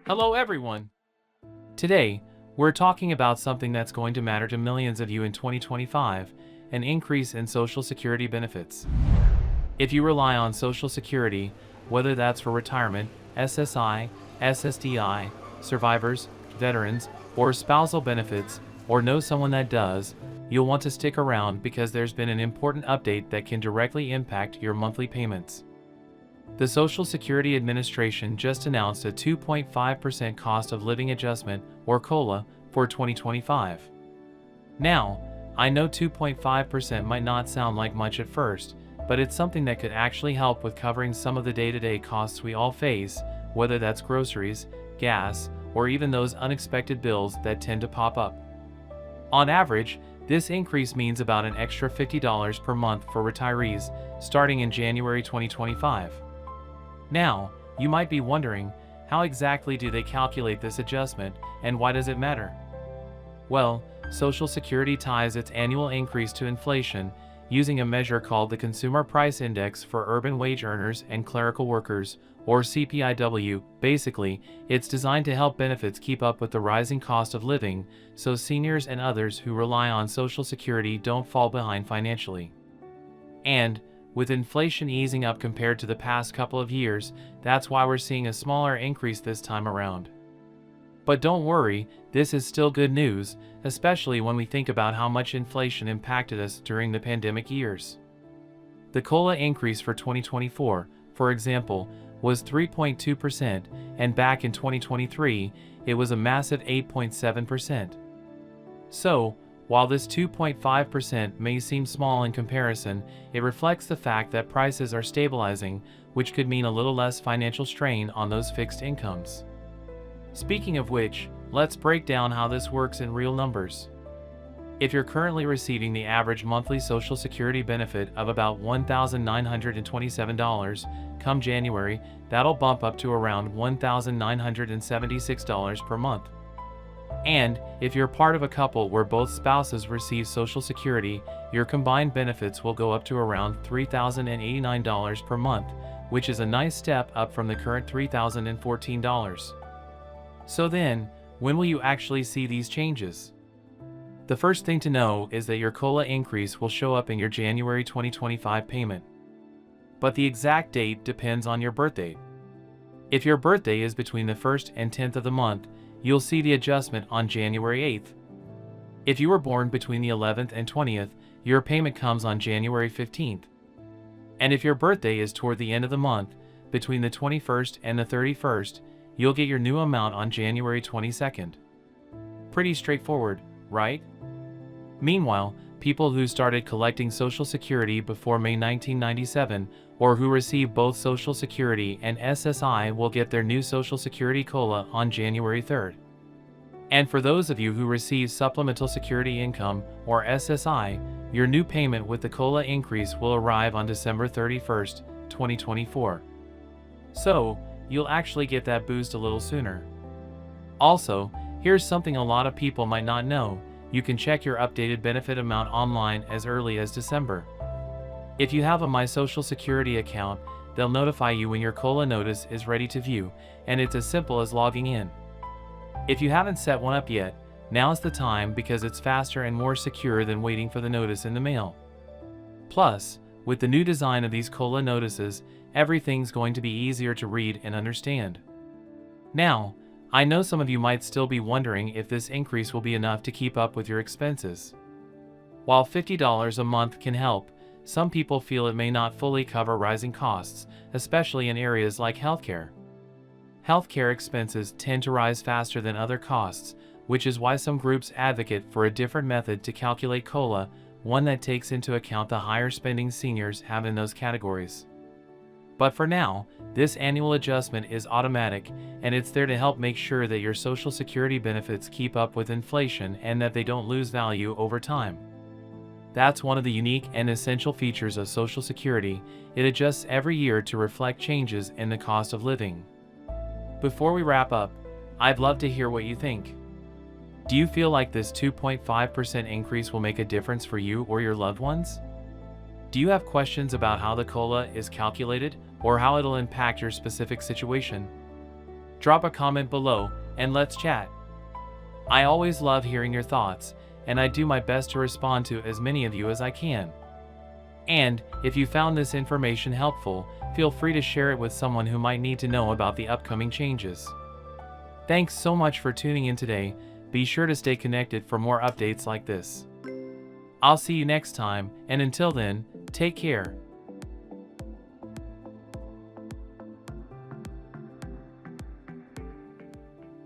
Hello everyone! Today, we're talking about something that's going to matter to millions of you in 2025, an increase in Social Security benefits. If you rely on Social Security, whether that's for retirement, SSI, SSDI, survivors, veterans, or spousal benefits, or know someone that does, you'll want to stick around because there's been an important update that can directly impact your monthly payments. The Social Security Administration just announced a 2.5% cost of living adjustment, or COLA, for 2025. Now, I know 2.5% might not sound like much at first, but it's something that could actually help with covering some of the day-to-day costs we all face, whether that's groceries, gas, or even those unexpected bills that tend to pop up. On average, this increase means about an extra $50 per month for retirees, starting in January 2025. Now, you might be wondering, how exactly do they calculate this adjustment, and why does it matter? Well, Social Security ties its annual increase to inflation using a measure called the Consumer Price Index for urban wage earners and clerical workers, or CPIW. Basically, it's designed to help benefits keep up with the rising cost of living, so seniors and others who rely on Social Security don't fall behind financially. And with inflation easing up compared to the past couple of years, that's why we're seeing a smaller increase this time around. But don't worry, this is still good news, especially when we think about how much inflation impacted us during the pandemic years. The COLA increase for 2024, for example, was 3.2%, and back in 2023, it was a massive 8.7%. So, while this 2.5% may seem small in comparison, it reflects the fact that prices are stabilizing, which could mean a little less financial strain on those fixed incomes. Speaking of which, let's break down how this works in real numbers. If you're currently receiving the average monthly Social Security benefit of about $1,927, come January, that'll bump up to around $1,976 per month. And if you're part of a couple where both spouses receive Social Security, your combined benefits will go up to around $3,089 per month, which is a nice step up from the current $3,014. So then, when will you actually see these changes? The first thing to know is that your COLA increase will show up in your January 2025 payment. But the exact date depends on your birth date. If your birthday is between the 1st and 10th of the month, you'll see the adjustment on January 8th. If you were born between the 11th and 20th, your payment comes on January 15th. And if your birthday is toward the end of the month, between the 21st and the 31st, you'll get your new amount on January 22nd. Pretty straightforward, right? Meanwhile, people who started collecting Social Security before May 1997, or who receive both Social Security and SSI, will get their new Social Security COLA on January 3rd. And for those of you who receive Supplemental Security Income, or SSI, your new payment with the COLA increase will arrive on December 31st, 2024. So, you'll actually get that boost a little sooner. Also, here's something a lot of people might not know. You can check your updated benefit amount online as early as December. If you have a My Social Security account, they'll notify you when your COLA notice is ready to view, and it's as simple as logging in. If you haven't set one up yet, now's the time because it's faster and more secure than waiting for the notice in the mail. Plus, with the new design of these COLA notices, everything's going to be easier to read and understand. Now, I know some of you might still be wondering if this increase will be enough to keep up with your expenses. While $50 a month can help, some people feel it may not fully cover rising costs, especially in areas like healthcare. Healthcare expenses tend to rise faster than other costs, which is why some groups advocate for a different method to calculate COLA, one that takes into account the higher spending seniors have in those categories. But for now, this annual adjustment is automatic, and it's there to help make sure that your Social Security benefits keep up with inflation and that they don't lose value over time. That's one of the unique and essential features of Social Security. It adjusts every year to reflect changes in the cost of living. Before we wrap up, I'd love to hear what you think. Do you feel like this 2.5% increase will make a difference for you or your loved ones? Do you have questions about how the COLA is calculated or how it'll impact your specific situation? Drop a comment below, and let's chat. I always love hearing your thoughts, and I do my best to respond to as many of you as I can. And, if you found this information helpful, feel free to share it with someone who might need to know about the upcoming changes. Thanks so much for tuning in today. Be sure to stay connected for more updates like this. I'll see you next time, and until then, take care.